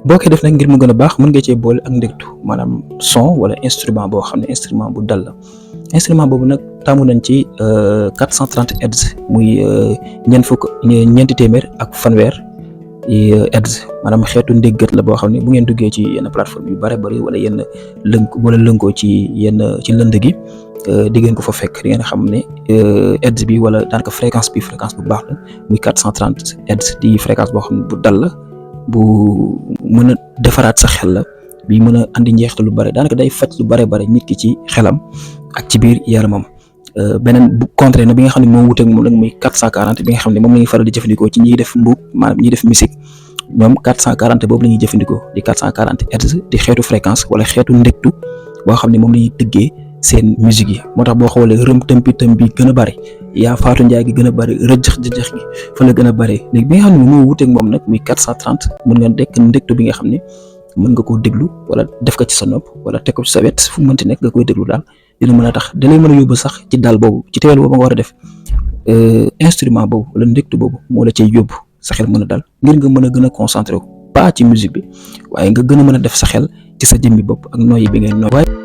boo koy def nag ngir mu gën a baax mën nga cee boole ak ndégtu maanaam son wala instrument boo xam ne instrument bu dal la instrument boobu nag taamu nañ ci 430 Hz muy ñeenti téeméer ak fanweer Hz maanaam xeetu ndéggat la boo xam ne bu ngeen duggee ci yenn plateforme yu bare bari wala yenn lënkoo ci ci lënd gi di ngeen ko fa fekk di ngeen xam ne Hz bi wala daanaka fréquence bu baax la muy 430 Hz di fréquence boo xam ne bu dal la bu mën a defaraat sa xel la bi mën a andi njeexte lu bare daanaka day faj lu bare nit ki ci xelam ak ci biir yaramam. beneen bu contraire na bi nga xam ne moom wuteeg moom nag muy 440 bi nga xam ne moom la ñuy faral di jëfandikoo ci ñiy def mbuub maanaam ñiy def musique ñoom 440 boobu la ñuy jëfandikoo di 440 Hz di xeetu fréquence wala xeetu ndégtu boo xam ne moom la ñuy tëggee seen musique yi moo tax boo xoolee rëm tëm bi gën a bëri yaa Fatou Ndiaye gi gën a bëri rëjëx gi fa la gën a bëri léegi bi nga xam ne moom moo wuteeg moom nag muy 430 mën nga dekk ndégtu bi nga xam ne mën nga koo déglu wala def ko ci sa nopp wala teg ko ci sa wet fu mu mënti nekk nga koy déglu daal dina mën a tax da lay mën a yóbbu sax ci daal boobu ci teewal boobu nga war a def instrument boobu wala ndégtu boobu moo la cay yóbbu sa xel mën a dal ngir nga mën a gën a concentré wu pas ci musique bi waaye nga gën a mën a def sa xel ci sa jëmmi bopp ak nooyi bi ngay nooy.